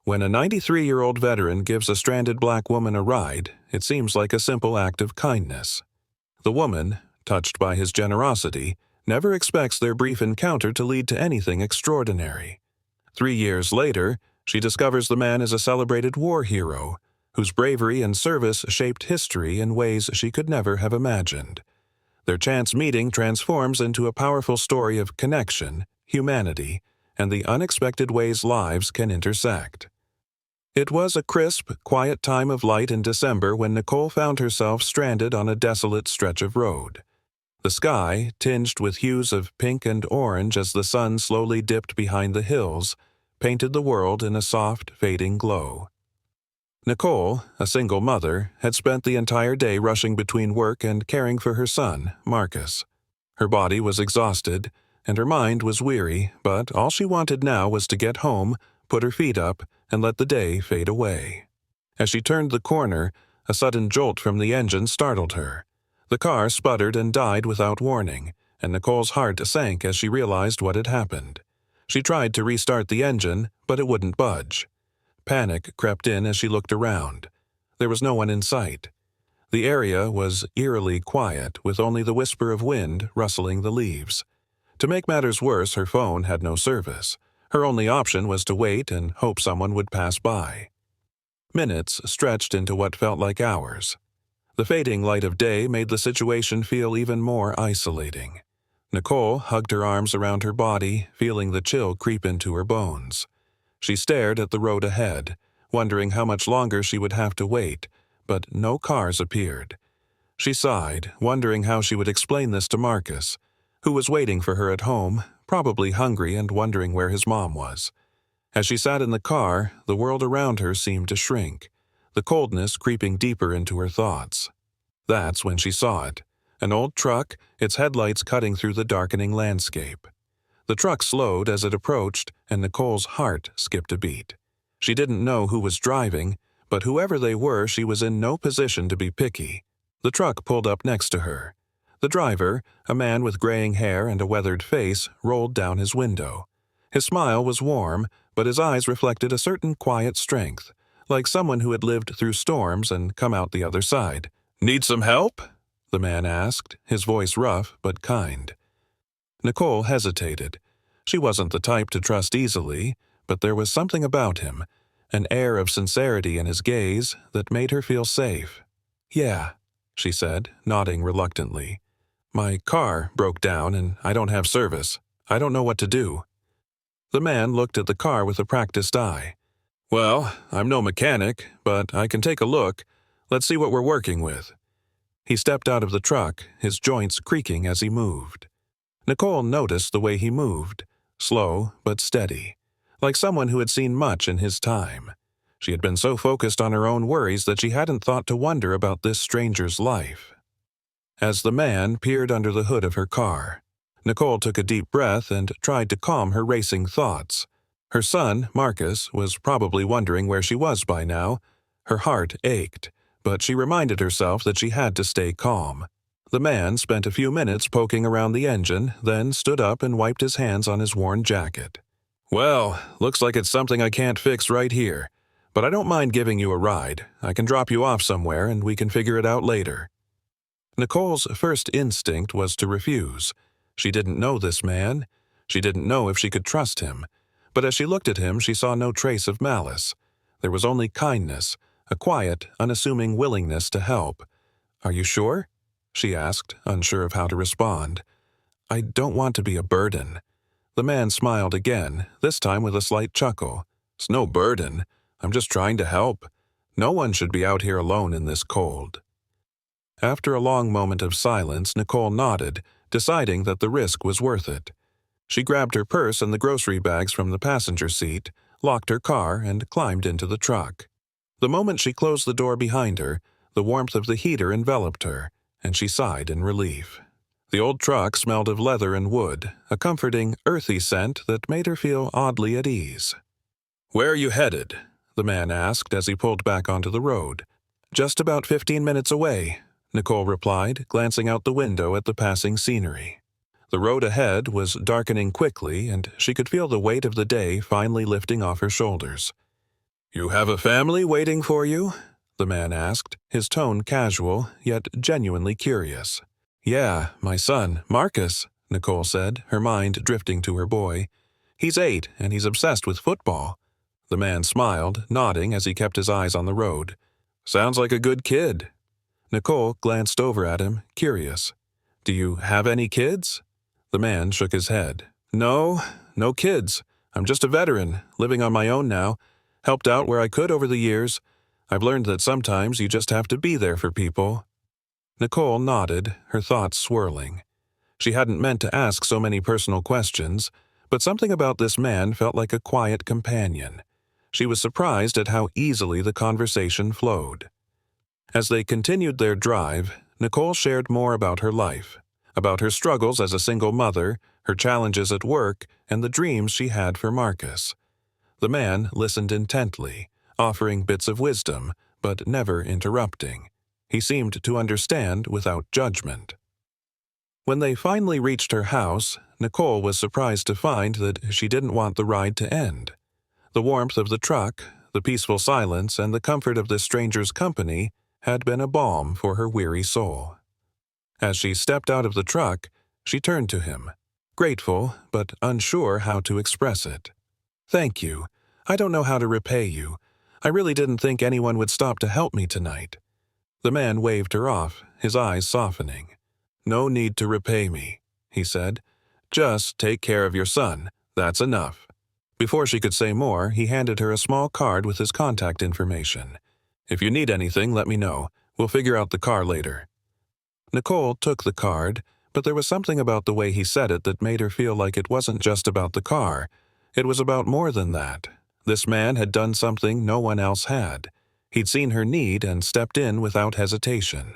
When a 93-year-old veteran gives a stranded black woman a ride, it seems like a simple act of kindness. The woman, touched by his generosity, never expects their brief encounter to lead to anything extraordinary. 3 years later, she discovers the man is a celebrated war hero, whose bravery and service shaped history in ways she could never have imagined. Their chance meeting transforms into a powerful story of connection, humanity, and the unexpected ways lives can intersect. It was a crisp, quiet time of light in December when Nicole found herself stranded on a desolate stretch of road. The sky, tinged with hues of pink and orange as the sun slowly dipped behind the hills, painted the world in a soft, fading glow. Nicole, a single mother, had spent the entire day rushing between work and caring for her son, Marcus. Her body was exhausted, and her mind was weary, but all she wanted now was to get home, put her feet up, and let the day fade away. As she turned the corner, a sudden jolt from the engine startled her. The car sputtered and died without warning, and Nicole's heart sank as she realized what had happened. She tried to restart the engine, but it wouldn't budge. Panic crept in as she looked around. There was no one in sight. The area was eerily quiet, with only the whisper of wind rustling the leaves. To make matters worse, her phone had no service. Her only option was to wait and hope someone would pass by. Minutes stretched into what felt like hours. The fading light of day made the situation feel even more isolating. Nicole hugged her arms around her body, feeling the chill creep into her bones. She stared at the road ahead, wondering how much longer she would have to wait, but no cars appeared. She sighed, wondering how she would explain this to Marcus, who was waiting for her at home, probably hungry and wondering where his mom was. As she sat in the car, the world around her seemed to shrink, the coldness creeping deeper into her thoughts. That's when she saw it, an old truck, its headlights cutting through the darkening landscape. The truck slowed as it approached, and Nicole's heart skipped a beat. She didn't know who was driving, but whoever they were, she was in no position to be picky. The truck pulled up next to her. The driver, a man with graying hair and a weathered face, rolled down his window. His smile was warm, but his eyes reflected a certain quiet strength, like someone who had lived through storms and come out the other side. "Need some help?" the man asked, his voice rough but kind. Nicole hesitated. She wasn't the type to trust easily, but there was something about him, an air of sincerity in his gaze, that made her feel safe. "Yeah," she said, nodding reluctantly. "My car broke down and I don't have service. I don't know what to do." The man looked at the car with a practiced eye. "Well, I'm no mechanic, but I can take a look. Let's see what we're working with." He stepped out of the truck, his joints creaking as he moved. Nicole noticed the way he moved, slow but steady, like someone who had seen much in his time. She had been so focused on her own worries that she hadn't thought to wonder about this stranger's life. As the man peered under the hood of her car, Nicole took a deep breath and tried to calm her racing thoughts. Her son, Marcus, was probably wondering where she was by now. Her heart ached, but she reminded herself that she had to stay calm. The man spent a few minutes poking around the engine, then stood up and wiped his hands on his worn jacket. "Well, looks like it's something I can't fix right here, but I don't mind giving you a ride. I can drop you off somewhere and we can figure it out later." Nicole's first instinct was to refuse. She didn't know this man. She didn't know if she could trust him. But as she looked at him, she saw no trace of malice. There was only kindness, a quiet, unassuming willingness to help. "Are you sure?" she asked, unsure of how to respond. "I don't want to be a burden." The man smiled again, this time with a slight chuckle. "It's no burden. I'm just trying to help. No one should be out here alone in this cold." After a long moment of silence, Nicole nodded, deciding that the risk was worth it. She grabbed her purse and the grocery bags from the passenger seat, locked her car, and climbed into the truck. The moment she closed the door behind her, the warmth of the heater enveloped her, and she sighed in relief. The old truck smelled of leather and wood, a comforting, earthy scent that made her feel oddly at ease. "Where are you headed?" the man asked as he pulled back onto the road. "Just about 15 minutes away," Nicole replied, glancing out the window at the passing scenery. The road ahead was darkening quickly, and she could feel the weight of the day finally lifting off her shoulders. You have a family waiting for you? The man asked, his tone casual, yet genuinely curious. Yeah, my son, Marcus, Nicole said, her mind drifting to her boy. He's 8, and he's obsessed with football. The man smiled, nodding as he kept his eyes on the road. Sounds like a good kid. Nicole glanced over at him, curious. Do you have any kids? The man shook his head. No kids. I'm just a veteran, living on my own now. Helped out where I could over the years. I've learned that sometimes you just have to be there for people. Nicole nodded, her thoughts swirling. She hadn't meant to ask so many personal questions, but something about this man felt like a quiet companion. She was surprised at how easily the conversation flowed. As they continued their drive, Nicole shared more about her life, about her struggles as a single mother, her challenges at work, and the dreams she had for Marcus. The man listened intently, offering bits of wisdom, but never interrupting. He seemed to understand without judgment. When they finally reached her house, Nicole was surprised to find that she didn't want the ride to end. The warmth of the truck, the peaceful silence, and the comfort of this stranger's company had been a balm for her weary soul. As she stepped out of the truck, she turned to him, grateful but unsure how to express it. Thank you. I don't know how to repay you. I really didn't think anyone would stop to help me tonight. The man waved her off, his eyes softening. No need to repay me, he said. Just take care of your son. That's enough. Before she could say more, he handed her a small card with his contact information. If you need anything, let me know. We'll figure out the car later. Nicole took the card, but there was something about the way he said it that made her feel like it wasn't just about the car. It was about more than that. This man had done something no one else had. He'd seen her need and stepped in without hesitation.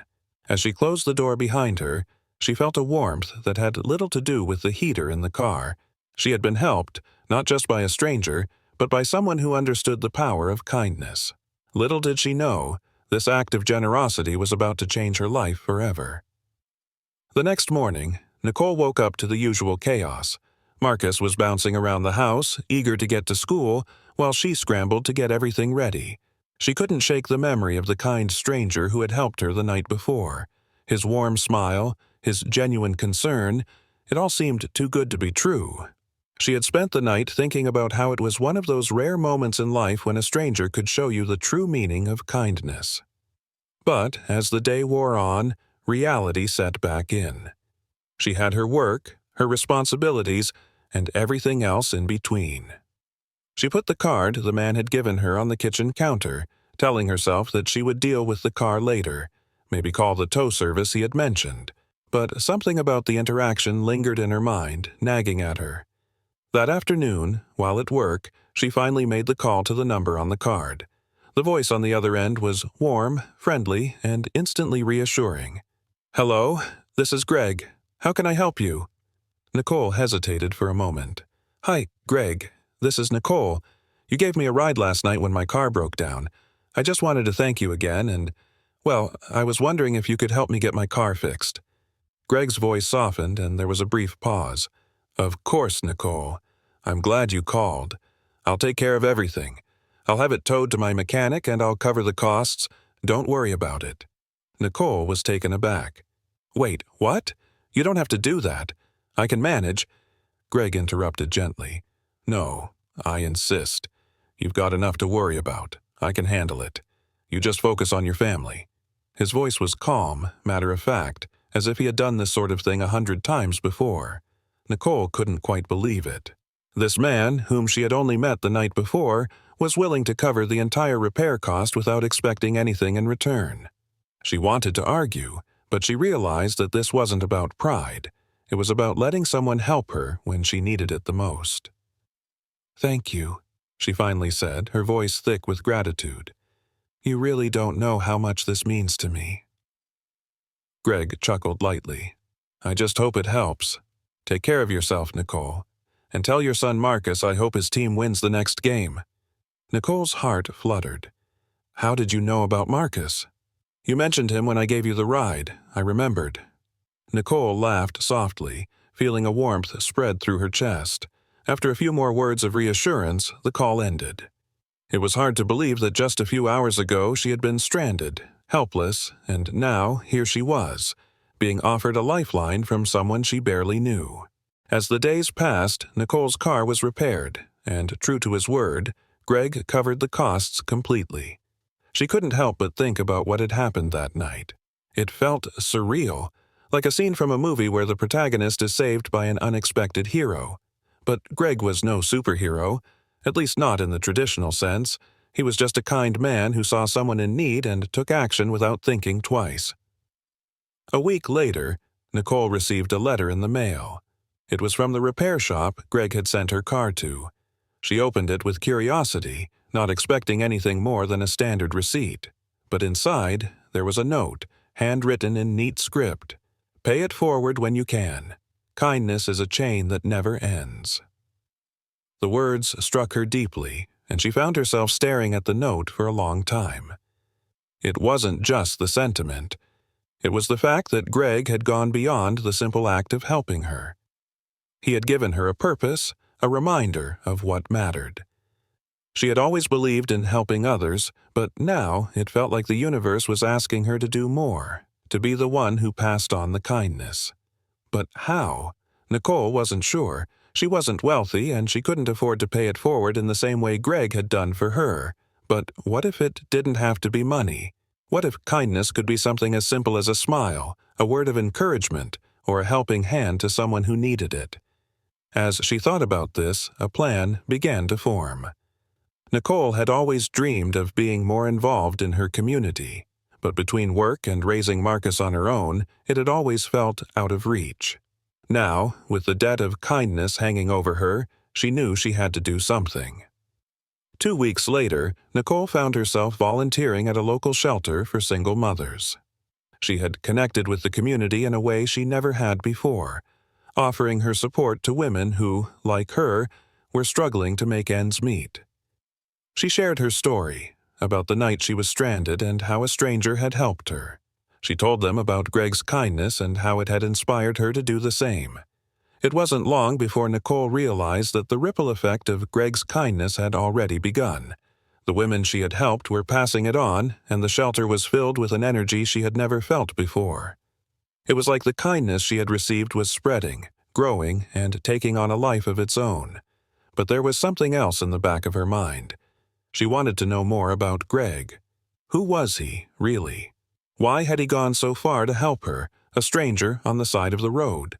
As she closed the door behind her, she felt a warmth that had little to do with the heater in the car. She had been helped, not just by a stranger, but by someone who understood the power of kindness. Little did she know, this act of generosity was about to change her life forever. The next morning, Nicole woke up to the usual chaos. Marcus was bouncing around the house, eager to get to school, while she scrambled to get everything ready. She couldn't shake the memory of the kind stranger who had helped her the night before. His warm smile, his genuine concern, it all seemed too good to be true. She had spent the night thinking about how it was one of those rare moments in life when a stranger could show you the true meaning of kindness. But as the day wore on, reality set back in. She had her work, her responsibilities, and everything else in between. She put the card the man had given her on the kitchen counter, telling herself that she would deal with the car later, maybe call the tow service he had mentioned. But something about the interaction lingered in her mind, nagging at her. That afternoon, while at work, she finally made the call to the number on the card. The voice on the other end was warm, friendly, and instantly reassuring. Hello, this is Greg. How can I help you? Nicole hesitated for a moment. Hi, Greg. This is Nicole. You gave me a ride last night when my car broke down. I just wanted to thank you again and, well, I was wondering if you could help me get my car fixed. Greg's voice softened and there was a brief pause. Of course, Nicole. I'm glad you called. I'll take care of everything. I'll have it towed to my mechanic and I'll cover the costs. Don't worry about it. Nicole was taken aback. Wait, what? You don't have to do that. I can manage. Greg interrupted gently. No, I insist. You've got enough to worry about. I can handle it. You just focus on your family. His voice was calm, matter-of-fact, as if he had done this sort of thing 100 times before. Nicole couldn't quite believe it. This man, whom she had only met the night before, was willing to cover the entire repair cost without expecting anything in return. She wanted to argue, but she realized that this wasn't about pride. It was about letting someone help her when she needed it the most. Thank you, she finally said, her voice thick with gratitude. You really don't know how much this means to me. Greg chuckled lightly. I just hope it helps. Take care of yourself, Nicole. And tell your son Marcus I hope his team wins the next game. Nicole's heart fluttered. How did you know about Marcus? You mentioned him when I gave you the ride. I remembered. Nicole laughed softly, feeling a warmth spread through her chest. After a few more words of reassurance, the call ended. It was hard to believe that just a few hours ago she had been stranded, helpless, and now here she was, being offered a lifeline from someone she barely knew. As the days passed, Nicole's car was repaired, and true to his word, Greg covered the costs completely. She couldn't help but think about what had happened that night. It felt surreal, like a scene from a movie where the protagonist is saved by an unexpected hero. But Greg was no superhero, at least not in the traditional sense. He was just a kind man who saw someone in need and took action without thinking twice. A week later, Nicole received a letter in the mail. It was from the repair shop Greg had sent her car to. She opened it with curiosity, not expecting anything more than a standard receipt. But inside, there was a note, handwritten in neat script. "Pay it forward when you can. Kindness is a chain that never ends." The words struck her deeply, and she found herself staring at the note for a long time. It wasn't just the sentiment. It was the fact that Greg had gone beyond the simple act of helping her. He had given her a purpose, a reminder of what mattered. She had always believed in helping others, but now it felt like the universe was asking her to do more, to be the one who passed on the kindness. But how? Nicole wasn't sure. She wasn't wealthy, and she couldn't afford to pay it forward in the same way Greg had done for her. But what if it didn't have to be money? What if kindness could be something as simple as a smile, a word of encouragement, or a helping hand to someone who needed it? As she thought about this, a plan began to form. Nicole had always dreamed of being more involved in her community, but between work and raising Marcus on her own, it had always felt out of reach. Now, with the debt of kindness hanging over her, she knew she had to do something. 2 weeks later, Nicole found herself volunteering at a local shelter for single mothers. She had connected with the community in a way she never had before, offering her support to women who, like her, were struggling to make ends meet. She shared her story, about the night she was stranded and how a stranger had helped her. She told them about Greg's kindness and how it had inspired her to do the same. It wasn't long before Nicole realized that the ripple effect of Greg's kindness had already begun. The women she had helped were passing it on, and the shelter was filled with an energy she had never felt before. It was like the kindness she had received was spreading, growing, and taking on a life of its own. But there was something else in the back of her mind. She wanted to know more about Greg. Who was he, really? Why had he gone so far to help her, a stranger on the side of the road?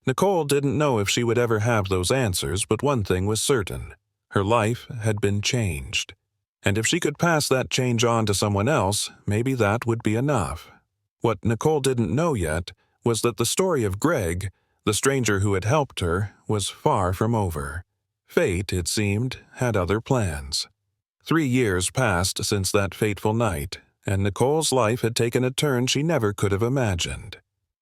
Nicole didn't know if she would ever have those answers, but one thing was certain. Her life had been changed. And if she could pass that change on to someone else, maybe that would be enough. What Nicole didn't know yet was that the story of Greg, the stranger who had helped her, was far from over. Fate, it seemed, had other plans. 3 years passed since that fateful night, and Nicole's life had taken a turn she never could have imagined.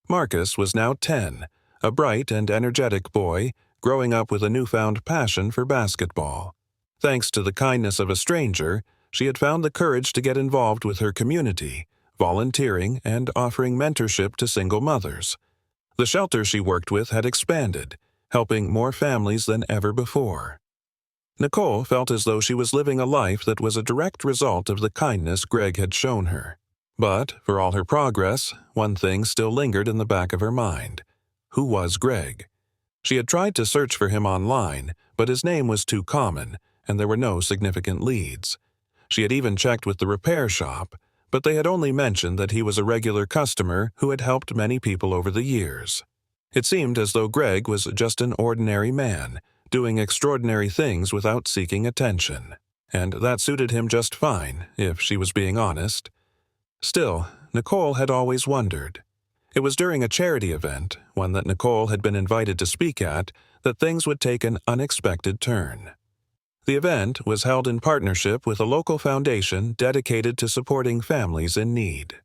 Marcus was now 10, a bright and energetic boy, growing up with a newfound passion for basketball. Thanks to the kindness of a stranger, she had found the courage to get involved with her community, volunteering and offering mentorship to single mothers. The shelter she worked with had expanded, helping more families than ever before. Nicole felt as though she was living a life that was a direct result of the kindness Greg had shown her. But, for all her progress, one thing still lingered in the back of her mind. Who was Greg? She had tried to search for him online, but his name was too common, and there were no significant leads. She had even checked with the repair shop, but they had only mentioned that he was a regular customer who had helped many people over the years. It seemed as though Greg was just an ordinary man, doing extraordinary things without seeking attention. And that suited him just fine, if she was being honest. Still, Nicole had always wondered. It was during a charity event, one that Nicole had been invited to speak at, that things would take an unexpected turn. The event was held in partnership with a local foundation dedicated to supporting families in need.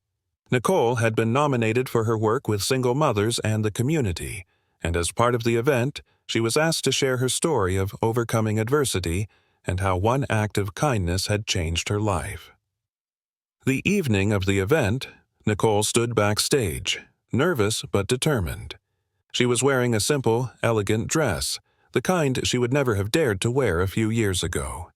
Nicole had been nominated for her work with single mothers and the community, and as part of the event, she was asked to share her story of overcoming adversity and how one act of kindness had changed her life. The evening of the event, Nicole stood backstage, nervous but determined. She was wearing a simple, elegant dress, the kind she would never have dared to wear a few years ago.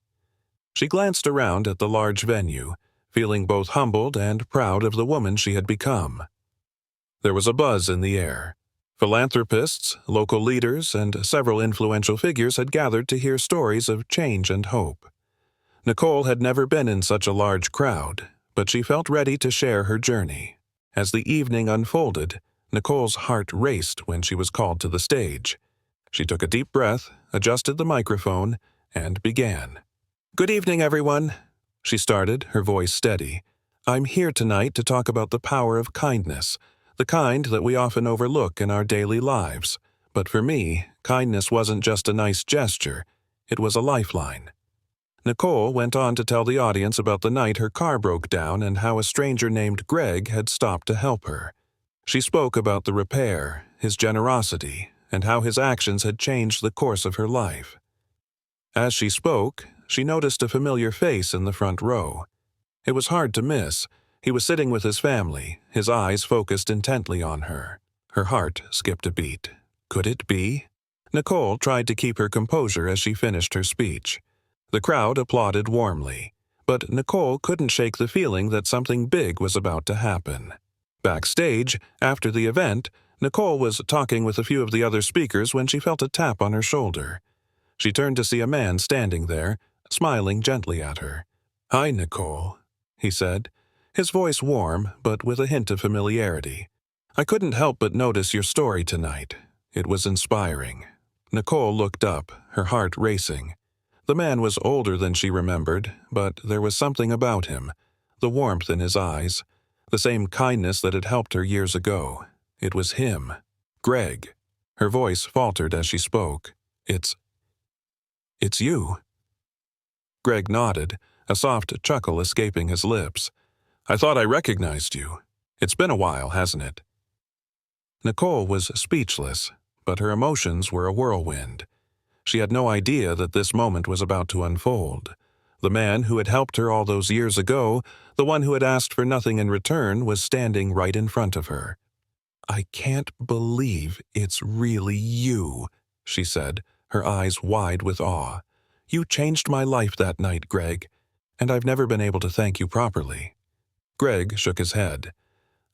She glanced around at the large venue, feeling both humbled and proud of the woman she had become. There was a buzz in the air. Philanthropists, local leaders, and several influential figures had gathered to hear stories of change and hope. Nicole had never been in such a large crowd, but she felt ready to share her journey. As the evening unfolded, Nicole's heart raced when she was called to the stage. She took a deep breath, adjusted the microphone, and began. "Good evening, everyone," she started, her voice steady. "I'm here tonight to talk about the power of kindness, the kind that we often overlook in our daily lives. But for me, kindness wasn't just a nice gesture, it was a lifeline." Nicole went on to tell the audience about the night her car broke down and how a stranger named Greg had stopped to help her. She spoke about the repair, his generosity, and how his actions had changed the course of her life. As she spoke, she noticed a familiar face in the front row. It was hard to miss. He was sitting with his family, his eyes focused intently on her. Her heart skipped a beat. Could it be? Nicole tried to keep her composure as she finished her speech. The crowd applauded warmly, but Nicole couldn't shake the feeling that something big was about to happen. Backstage, after the event, Nicole was talking with a few of the other speakers when she felt a tap on her shoulder. She turned to see a man standing there, smiling gently at her. "Hi, Nicole," he said, his voice warm but with a hint of familiarity. "I couldn't help but notice your story tonight. It was inspiring." Nicole looked up, her heart racing. The man was older than she remembered, but there was something about him, the warmth in his eyes, the same kindness that had helped her years ago. It was him, Greg. Her voice faltered as she spoke. It's you." Greg nodded, a soft chuckle escaping his lips. "I thought I recognized you. It's been a while, hasn't it?" Nicole was speechless, but her emotions were a whirlwind. She had no idea that this moment was about to unfold. The man who had helped her all those years ago, the one who had asked for nothing in return, was standing right in front of her. "I can't believe it's really you," she said, her eyes wide with awe. "You changed my life that night, Greg, and I've never been able to thank you properly." Greg shook his head.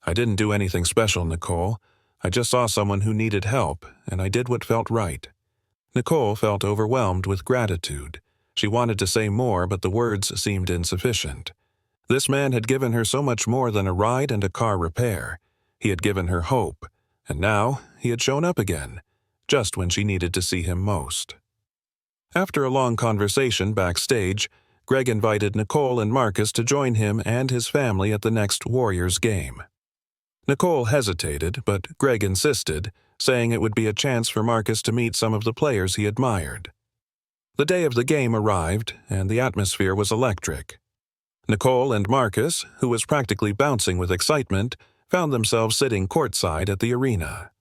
"I didn't do anything special, Nicole. I just saw someone who needed help, and I did what felt right." Nicole felt overwhelmed with gratitude. She wanted to say more, but the words seemed insufficient. This man had given her so much more than a ride and a car repair. He had given her hope, and now he had shown up again, just when she needed to see him most. After a long conversation backstage, Greg invited Nicole and Marcus to join him and his family at the next Warriors game. Nicole hesitated, but Greg insisted, saying it would be a chance for Marcus to meet some of the players he admired. The day of the game arrived, and the atmosphere was electric. Nicole and Marcus, who was practically bouncing with excitement, found themselves sitting courtside at the arena.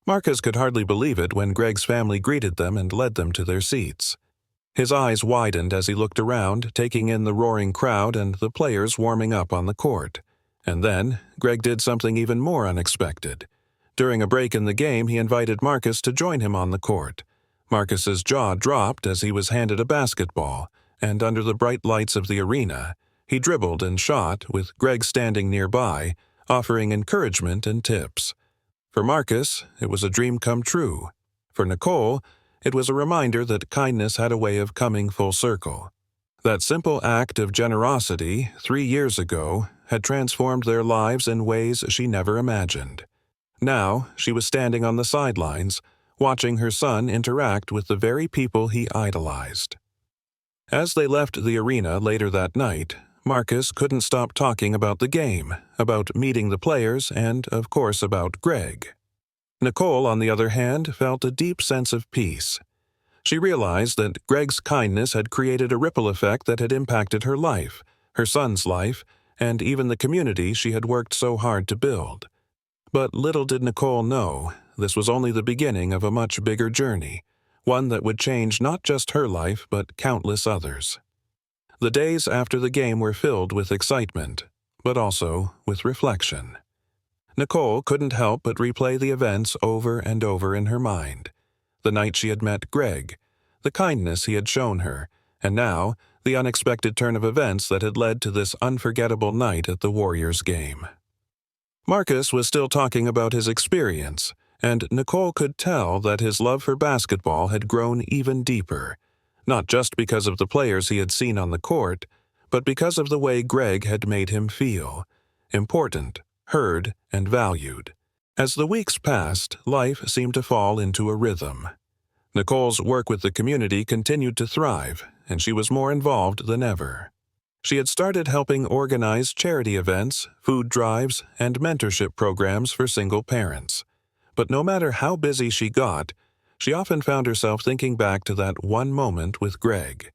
Marcus could hardly believe it when Greg's family greeted them and led them to their seats. His eyes widened as he looked around, taking in the roaring crowd and the players warming up on the court. And then, Greg did something even more unexpected. During a break in the game, he invited Marcus to join him on the court. Marcus's jaw dropped as he was handed a basketball, and under the bright lights of the arena, he dribbled and shot, with Greg standing nearby, offering encouragement and tips. For Marcus, it was a dream come true. For Nicole, it was a reminder that kindness had a way of coming full circle. That simple act of generosity, 3 years ago, had transformed their lives in ways she never imagined. Now, she was standing on the sidelines, watching her son interact with the very people he idolized. As they left the arena later that night, Marcus couldn't stop talking about the game, about meeting the players, and, of course, about Greg. Nicole, on the other hand, felt a deep sense of peace. She realized that Greg's kindness had created a ripple effect that had impacted her life, her son's life, and even the community she had worked so hard to build. But little did Nicole know, this was only the beginning of a much bigger journey, one that would change not just her life but countless others. The days after the game were filled with excitement, but also with reflection. Nicole couldn't help but replay the events over and over in her mind. The night she had met Greg, the kindness he had shown her, and now the unexpected turn of events that had led to this unforgettable night at the Warriors game. Marcus was still talking about his experience, and Nicole could tell that his love for basketball had grown even deeper, not just because of the players he had seen on the court, but because of the way Greg had made him feel, important, heard, and valued. As the weeks passed, life seemed to fall into a rhythm. Nicole's work with the community continued to thrive, and she was more involved than ever. She had started helping organize charity events, food drives, and mentorship programs for single parents. But no matter how busy she got, she often found herself thinking back to that one moment with Greg.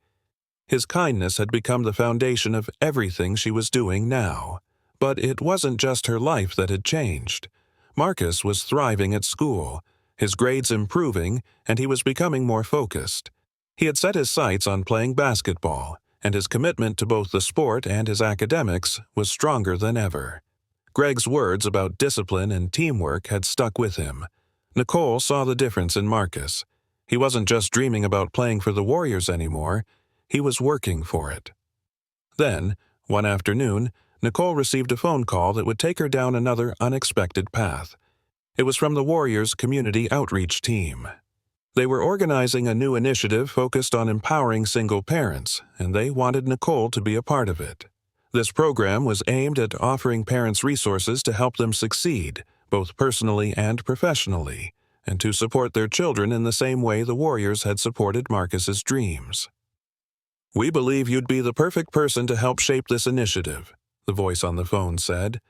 His kindness had become the foundation of everything she was doing now. But it wasn't just her life that had changed. Marcus was thriving at school, his grades improving, and he was becoming more focused. He had set his sights on playing basketball, and his commitment to both the sport and his academics was stronger than ever. Greg's words about discipline and teamwork had stuck with him. Nicole saw the difference in Marcus. He wasn't just dreaming about playing for the Warriors anymore, he was working for it. Then, one afternoon, Nicole received a phone call that would take her down another unexpected path. It was from the Warriors' community outreach team. They were organizing a new initiative focused on empowering single parents, and they wanted Nicole to be a part of it. This program was aimed at offering parents resources to help them succeed, both personally and professionally, and to support their children in the same way the Warriors had supported Marcus's dreams. "We believe you'd be the perfect person to help shape this initiative," the voice on the phone said.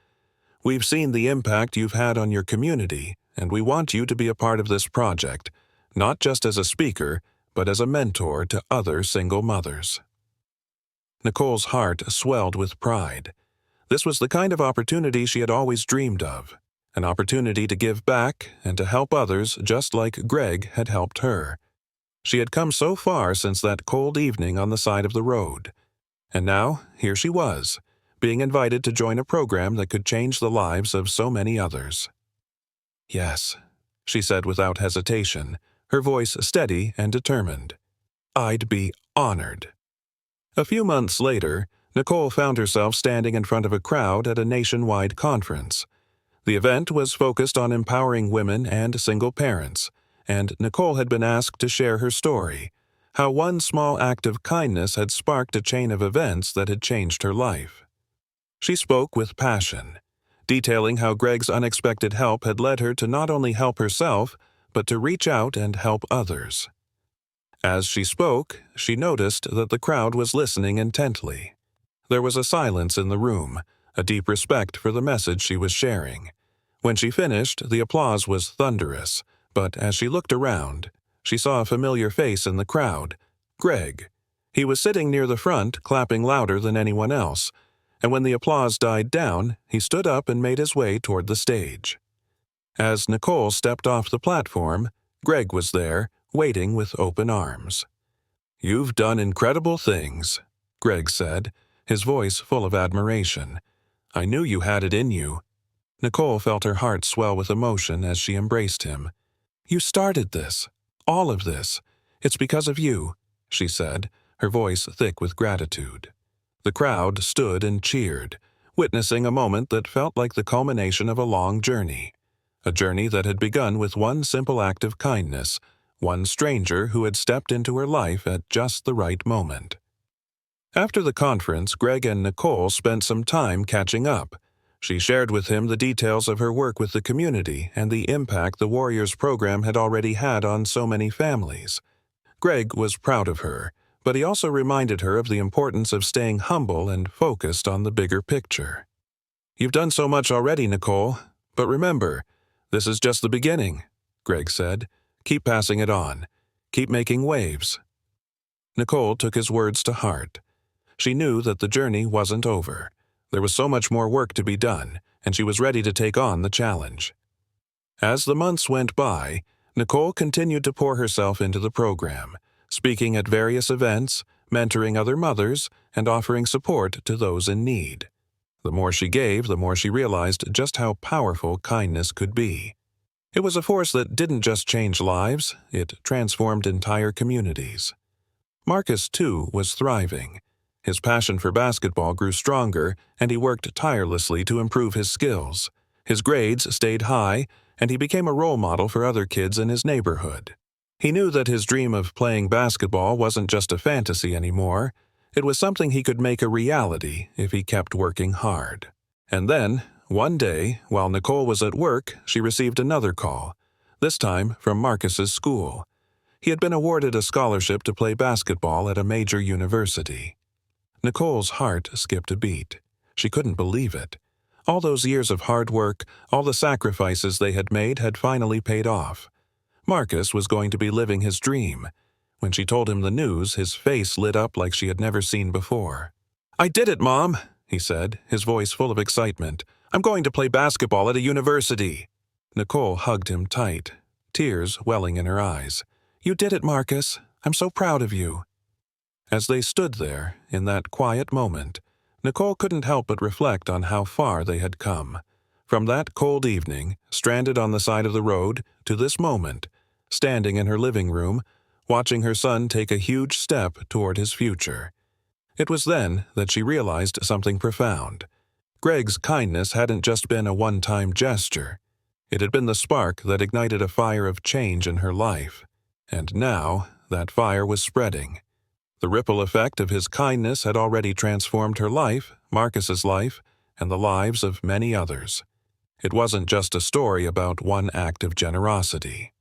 "We've seen the impact you've had on your community, and we want you to be a part of this project, not just as a speaker, but as a mentor to other single mothers." Nicole's heart swelled with pride. This was the kind of opportunity she had always dreamed of, an opportunity to give back and to help others just like Greg had helped her. She had come so far since that cold evening on the side of the road. And now, here she was, being invited to join a program that could change the lives of so many others. "Yes," she said without hesitation, her voice steady and determined. "I'd be honored." A few months later, Nicole found herself standing in front of a crowd at a nationwide conference. The event was focused on empowering women and single parents, and Nicole had been asked to share her story, how one small act of kindness had sparked a chain of events that had changed her life. She spoke with passion, detailing how Greg's unexpected help had led her to not only help herself, but to reach out and help others. As she spoke, she noticed that the crowd was listening intently. There was a silence in the room, a deep respect for the message she was sharing. When she finished, the applause was thunderous, but as she looked around, she saw a familiar face in the crowd, Greg. He was sitting near the front, clapping louder than anyone else, and when the applause died down, he stood up and made his way toward the stage. As Nicole stepped off the platform, Greg was there, waiting with open arms. "You've done incredible things," Greg said, his voice full of admiration. "I knew you had it in you." Nicole felt her heart swell with emotion as she embraced him. "You started this, all of this. It's because of you," she said, her voice thick with gratitude. The crowd stood and cheered, witnessing a moment that felt like the culmination of a long journey. A journey that had begun with one simple act of kindness, one stranger who had stepped into her life at just the right moment. After the conference, Greg and Nicole spent some time catching up. She shared with him the details of her work with the community and the impact the Warriors program had already had on so many families. Greg was proud of her, but he also reminded her of the importance of staying humble and focused on the bigger picture. "You've done so much already, Nicole, but remember, this is just the beginning," Greg said. "Keep passing it on. Keep making waves." Nicole took his words to heart. She knew that the journey wasn't over. There was so much more work to be done, and she was ready to take on the challenge. As the months went by, Nicole continued to pour herself into the program, speaking at various events, mentoring other mothers, and offering support to those in need. The more she gave, the more she realized just how powerful kindness could be. It was a force that didn't just change lives, it transformed entire communities. Marcus, too, was thriving. His passion for basketball grew stronger, and he worked tirelessly to improve his skills. His grades stayed high, and he became a role model for other kids in his neighborhood. He knew that his dream of playing basketball wasn't just a fantasy anymore. It was something he could make a reality if he kept working hard. And then, one day, while Nicole was at work, she received another call, this time from Marcus's school. He had been awarded a scholarship to play basketball at a major university. Nicole's heart skipped a beat. She couldn't believe it. All those years of hard work, all the sacrifices they had made had finally paid off. Marcus was going to be living his dream. When she told him the news, his face lit up like she had never seen before. "I did it, Mom," he said, his voice full of excitement. "I'm going to play basketball at a university." Nicole hugged him tight, tears welling in her eyes. "You did it, Marcus. I'm so proud of you." As they stood there, in that quiet moment, Nicole couldn't help but reflect on how far they had come. From that cold evening, stranded on the side of the road, to this moment, standing in her living room, watching her son take a huge step toward his future. It was then that she realized something profound. Greg's kindness hadn't just been a one-time gesture. It had been the spark that ignited a fire of change in her life. And now, that fire was spreading. The ripple effect of his kindness had already transformed her life, Marcus's life, and the lives of many others. It wasn't just a story about one act of generosity.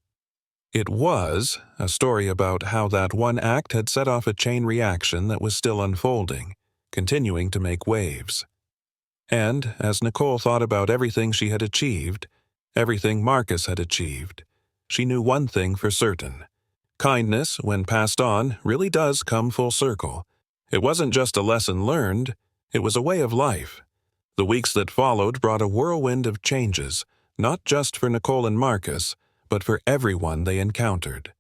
It was a story about how that one act had set off a chain reaction that was still unfolding, continuing to make waves. And as Nicole thought about everything she had achieved, everything Marcus had achieved, she knew one thing for certain. Kindness, when passed on, really does come full circle. It wasn't just a lesson learned, it was a way of life. The weeks that followed brought a whirlwind of changes, not just for Nicole and Marcus, but for everyone they encountered.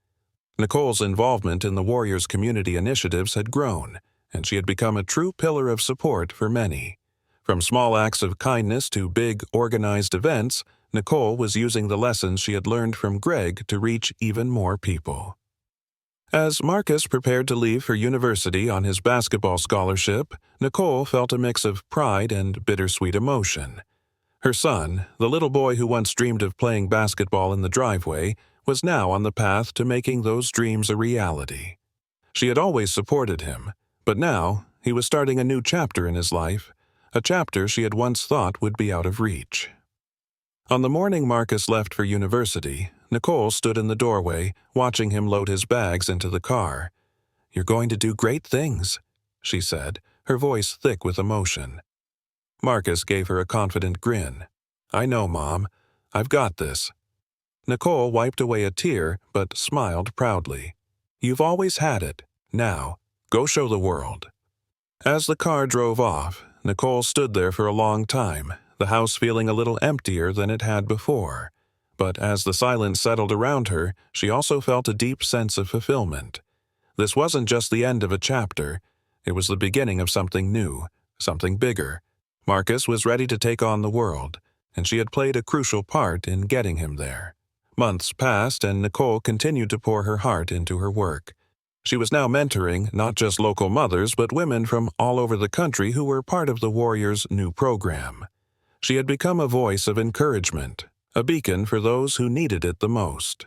Nicole's involvement in the Warriors community initiatives had grown, and she had become a true pillar of support for many. From small acts of kindness to big, organized events, Nicole was using the lessons she had learned from Greg to reach even more people. As Marcus prepared to leave for university on his basketball scholarship, Nicole felt a mix of pride and bittersweet emotion. Her son, the little boy who once dreamed of playing basketball in the driveway, was now on the path to making those dreams a reality. She had always supported him, but now he was starting a new chapter in his life, a chapter she had once thought would be out of reach. On the morning Marcus left for university, Nicole stood in the doorway, watching him load his bags into the car. "You're going to do great things," she said, her voice thick with emotion. Marcus gave her a confident grin. "I know, Mom. I've got this." Nicole wiped away a tear, but smiled proudly. "You've always had it. Now, go show the world." As the car drove off, Nicole stood there for a long time, the house feeling a little emptier than it had before. But as the silence settled around her, she also felt a deep sense of fulfillment. This wasn't just the end of a chapter. It was the beginning of something new, something bigger. Marcus was ready to take on the world, and she had played a crucial part in getting him there. Months passed, and Nicole continued to pour her heart into her work. She was now mentoring not just local mothers, but women from all over the country who were part of the Warriors' new program. She had become a voice of encouragement, a beacon for those who needed it the most.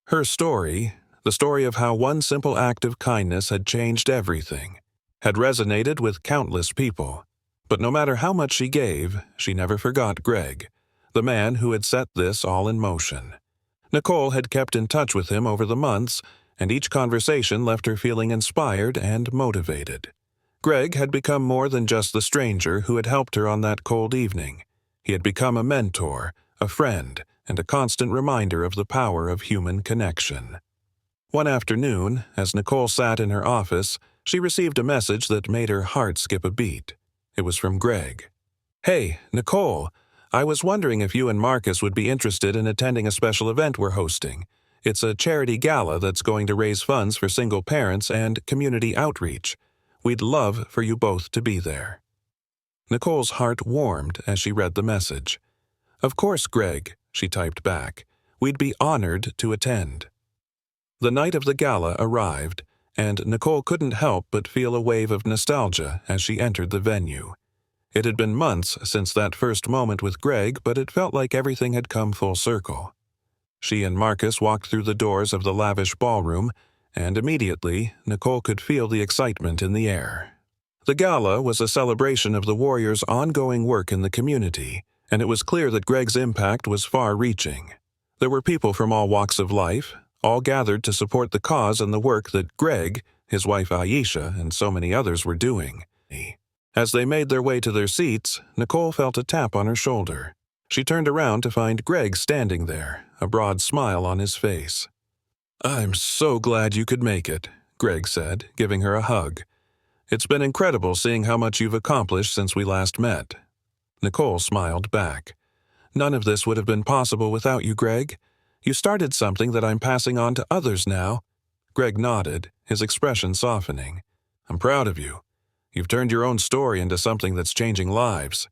Her story, the story of how one simple act of kindness had changed everything, had resonated with countless people. But no matter how much she gave, she never forgot Greg, the man who had set this all in motion. Nicole had kept in touch with him over the months, and each conversation left her feeling inspired and motivated. Greg had become more than just the stranger who had helped her on that cold evening. He had become a mentor, a friend, and a constant reminder of the power of human connection. One afternoon, as Nicole sat in her office, she received a message that made her heart skip a beat. It was from Greg. "Hey, Nicole, I was wondering if you and Marcus would be interested in attending a special event we're hosting. It's a charity gala that's going to raise funds for single parents and community outreach. We'd love for you both to be there." Nicole's heart warmed as she read the message. "Of course, Greg," she typed back. "We'd be honored to attend." The night of the gala arrived, and Nicole couldn't help but feel a wave of nostalgia as she entered the venue. It had been months since that first moment with Greg, but it felt like everything had come full circle. She and Marcus walked through the doors of the lavish ballroom, and immediately Nicole could feel the excitement in the air. The gala was a celebration of the Warriors' ongoing work in the community, and it was clear that Greg's impact was far-reaching. There were people from all walks of life, all gathered to support the cause and the work that Greg, his wife Aisha, and so many others were doing. As they made their way to their seats, Nicole felt a tap on her shoulder. She turned around to find Greg standing there, a broad smile on his face. "I'm so glad you could make it," Greg said, giving her a hug. "It's been incredible seeing how much you've accomplished since we last met." Nicole smiled back. "None of this would have been possible without you, Greg. You started something that I'm passing on to others now." Greg nodded, his expression softening. "I'm proud of you. You've turned your own story into something that's changing lives."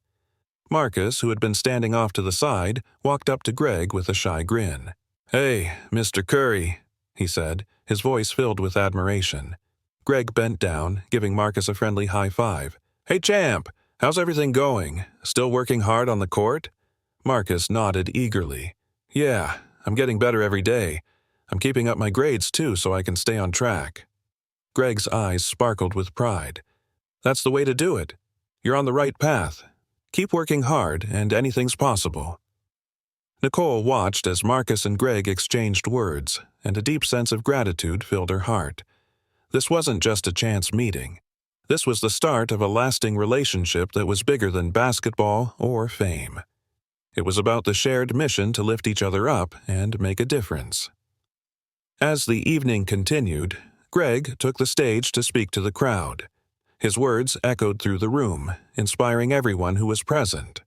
Marcus, who had been standing off to the side, walked up to Greg with a shy grin. "Hey, Mr. Curry," he said, his voice filled with admiration. Greg bent down, giving Marcus a friendly high five. "Hey, champ, how's everything going? Still working hard on the court?" Marcus nodded eagerly. "Yeah, I'm getting better every day. I'm keeping up my grades too so I can stay on track." Greg's eyes sparkled with pride. "That's the way to do it. You're on the right path. Keep working hard, and anything's possible." Nicole watched as Marcus and Greg exchanged words, and a deep sense of gratitude filled her heart. This wasn't just a chance meeting. This was the start of a lasting relationship that was bigger than basketball or fame. It was about the shared mission to lift each other up and make a difference. As the evening continued, Greg took the stage to speak to the crowd. His words echoed through the room, inspiring everyone who was present.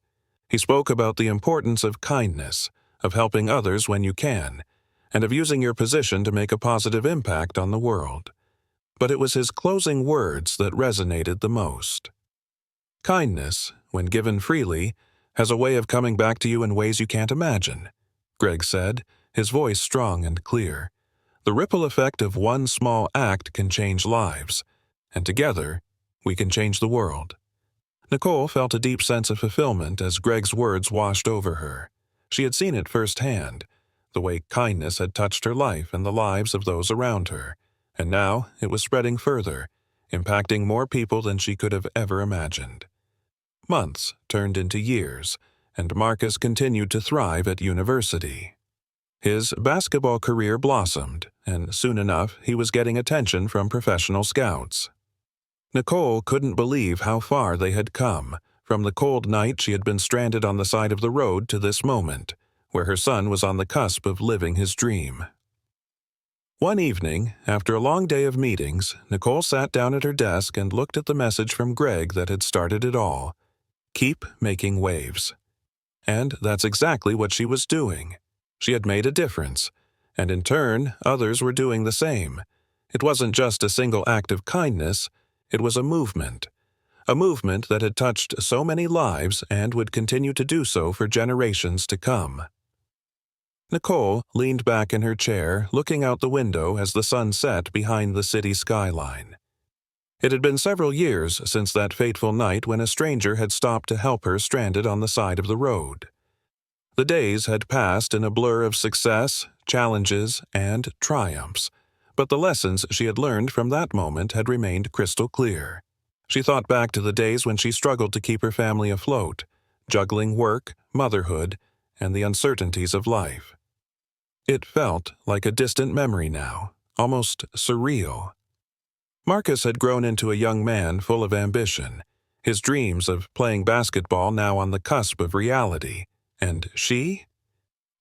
He spoke about the importance of kindness, of helping others when you can, and of using your position to make a positive impact on the world. But it was his closing words that resonated the most. "Kindness, when given freely, has a way of coming back to you in ways you can't imagine," Greg said, his voice strong and clear. "The ripple effect of one small act can change lives, and together, we can change the world." Nicole felt a deep sense of fulfillment as Greg's words washed over her. She had seen it firsthand, the way kindness had touched her life and the lives of those around her, and now it was spreading further, impacting more people than she could have ever imagined. Months turned into years, and Marcus continued to thrive at university. His basketball career blossomed, and soon enough he was getting attention from professional scouts. Nicole couldn't believe how far they had come, from the cold night she had been stranded on the side of the road to this moment, where her son was on the cusp of living his dream. One evening, after a long day of meetings, Nicole sat down at her desk and looked at the message from Greg that had started it all. Keep making waves. And that's exactly what she was doing. She had made a difference, and in turn, others were doing the same. It wasn't just a single act of kindness, it was a movement that had touched so many lives and would continue to do so for generations to come. Nicole leaned back in her chair, looking out the window as the sun set behind the city skyline. It had been several years since that fateful night when a stranger had stopped to help her stranded on the side of the road. The days had passed in a blur of success, challenges, and triumphs, but the lessons she had learned from that moment had remained crystal clear. She thought back to the days when she struggled to keep her family afloat, juggling work, motherhood, and the uncertainties of life. It felt like a distant memory now, almost surreal. Marcus had grown into a young man full of ambition, his dreams of playing basketball now on the cusp of reality, and she?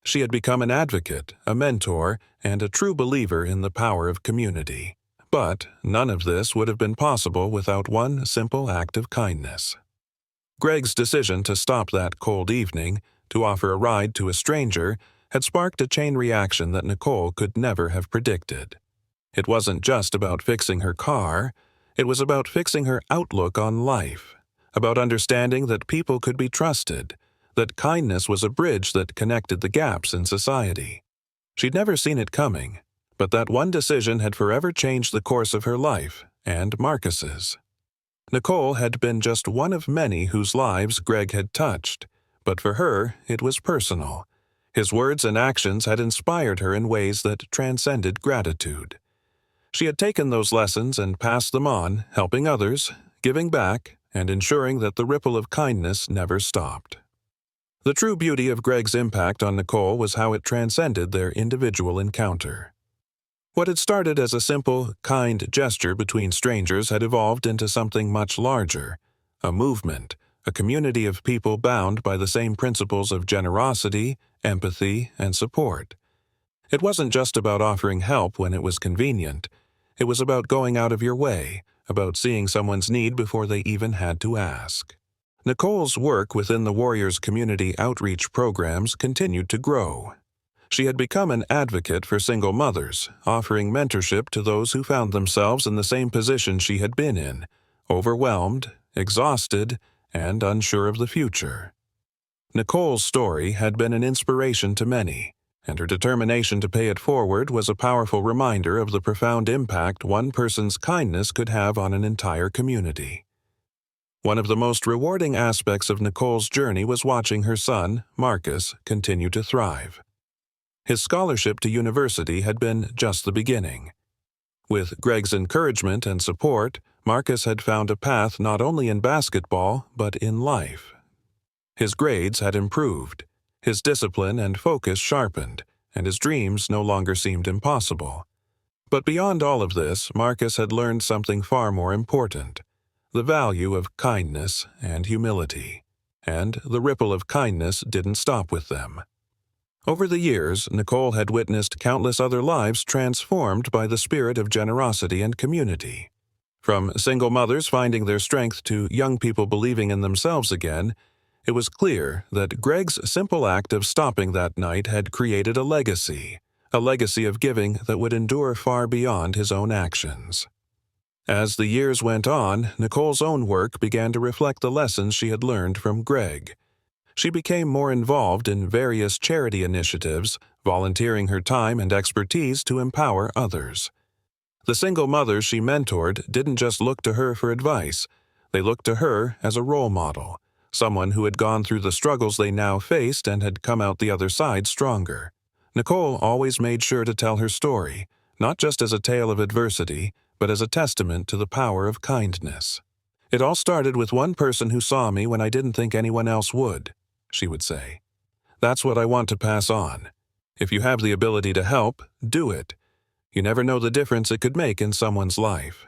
She had become an advocate, a mentor, and a true believer in the power of community. But none of this would have been possible without one simple act of kindness. Greg's decision to stop that cold evening, to offer a ride to a stranger, had sparked a chain reaction that Nicole could never have predicted. It wasn't just about fixing her car, it was about fixing her outlook on life, about understanding that people could be trusted, that kindness was a bridge that connected the gaps in society. She'd never seen it coming, But that one decision had forever changed the course of her life and Marcus's. Nicole had been just one of many whose lives Greg had touched, but for her it was personal. His words and actions had inspired her in ways that transcended gratitude. She had taken those lessons and passed them on, helping others, giving back, and ensuring that the ripple of kindness never stopped. The true beauty of Greg's impact on Nicole was how it transcended their individual encounter. What had started as a simple, kind gesture between strangers had evolved into something much larger, a movement, a community of people bound by the same principles of generosity, empathy, and support. It wasn't just about offering help when it was convenient. It was about going out of your way, about seeing someone's need before they even had to ask. Nicole's work within the Warriors community outreach programs continued to grow. She had become an advocate for single mothers, offering mentorship to those who found themselves in the same position she had been in, overwhelmed, exhausted, and unsure of the future. Nicole's story had been an inspiration to many, and her determination to pay it forward was a powerful reminder of the profound impact one person's kindness could have on an entire community. One of the most rewarding aspects of Nicole's journey was watching her son, Marcus, continue to thrive. His scholarship to university had been just the beginning. With Greg's encouragement and support, Marcus had found a path not only in basketball, but in life. His grades had improved, his discipline and focus sharpened, and his dreams no longer seemed impossible. But beyond all of this, Marcus had learned something far more important: the value of kindness and humility. And the ripple of kindness didn't stop with them. Over the years, Nicole had witnessed countless other lives transformed by the spirit of generosity and community. From single mothers finding their strength to young people believing in themselves again, it was clear that Greg's simple act of stopping that night had created a legacy of giving that would endure far beyond his own actions. As the years went on, Nicole's own work began to reflect the lessons she had learned from Greg. She became more involved in various charity initiatives, volunteering her time and expertise to empower others. The single mothers she mentored didn't just look to her for advice. They looked to her as a role model, someone who had gone through the struggles they now faced and had come out the other side stronger. Nicole always made sure to tell her story, not just as a tale of adversity, but as a testament to the power of kindness. "It all started with one person who saw me when I didn't think anyone else would," she would say. "That's what I want to pass on. If you have the ability to help, do it. You never know the difference it could make in someone's life."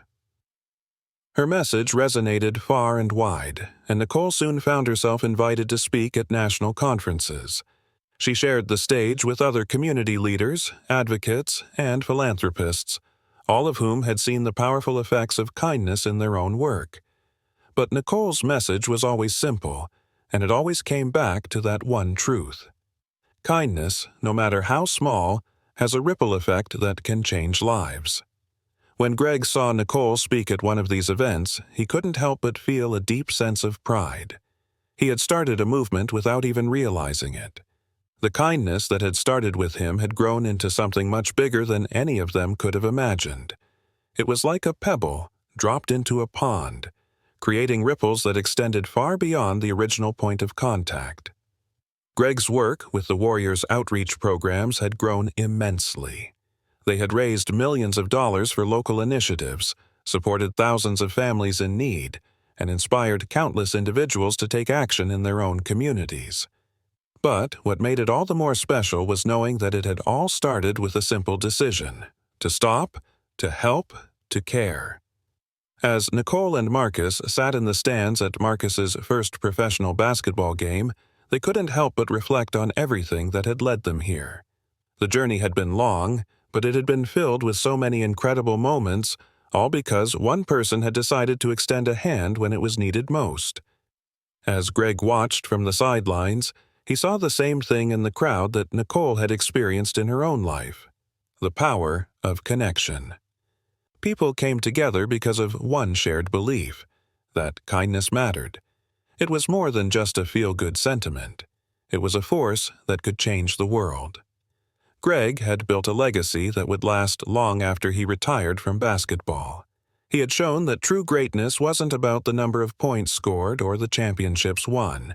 Her message resonated far and wide, and Nicole soon found herself invited to speak at national conferences. She shared the stage with other community leaders, advocates, and philanthropists, all of whom had seen the powerful effects of kindness in their own work. But Nicole's message was always simple, and it always came back to that one truth. Kindness, no matter how small, has a ripple effect that can change lives. When Greg saw Nicole speak at one of these events, he couldn't help but feel a deep sense of pride. He had started a movement without even realizing it. The kindness that had started with him had grown into something much bigger than any of them could have imagined. It was like a pebble dropped into a pond, creating ripples that extended far beyond the original point of contact. Greg's work with the Warriors outreach programs had grown immensely. They had raised millions of dollars for local initiatives, supported thousands of families in need, and inspired countless individuals to take action in their own communities. But what made it all the more special was knowing that it had all started with a simple decision: to stop, to help, to care. As Nicole and Marcus sat in the stands at Marcus's first professional basketball game, they couldn't help but reflect on everything that had led them here. The journey had been long, but it had been filled with so many incredible moments, all because one person had decided to extend a hand when it was needed most. As Greg watched from the sidelines, he saw the same thing in the crowd that Nicole had experienced in her own life: the power of connection. People came together because of one shared belief, that kindness mattered. It was more than just a feel-good sentiment. It was a force that could change the world. Greg had built a legacy that would last long after he retired from basketball. He had shown that true greatness wasn't about the number of points scored or the championships won.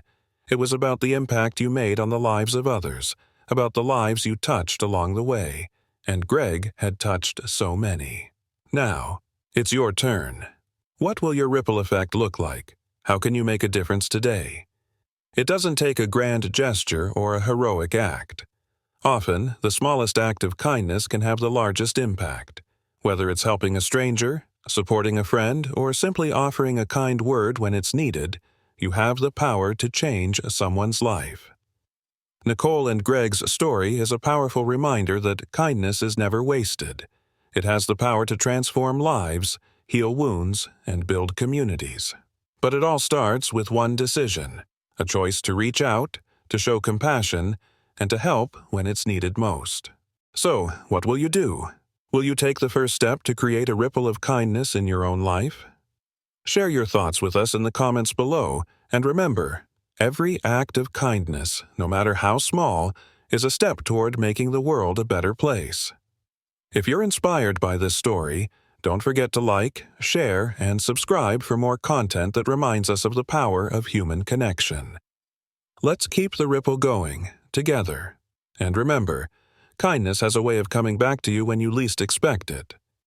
It was about the impact you made on the lives of others, about the lives you touched along the way, and Greg had touched so many. Now, it's your turn. What will your ripple effect look like? How can you make a difference today? It doesn't take a grand gesture or a heroic act. Often, the smallest act of kindness can have the largest impact. Whether it's helping a stranger, supporting a friend, or simply offering a kind word when it's needed, you have the power to change someone's life. Nicole and Greg's story is a powerful reminder that kindness is never wasted. It has the power to transform lives, heal wounds, and build communities. But it all starts with one decision, a choice to reach out, to show compassion, and to help when it's needed most. So, what will you do? Will you take the first step to create a ripple of kindness in your own life? Share your thoughts with us in the comments below, and remember, every act of kindness, no matter how small, is a step toward making the world a better place. If you're inspired by this story, don't forget to like, share, and subscribe for more content that reminds us of the power of human connection. Let's keep the ripple going, together. And remember, kindness has a way of coming back to you when you least expect it.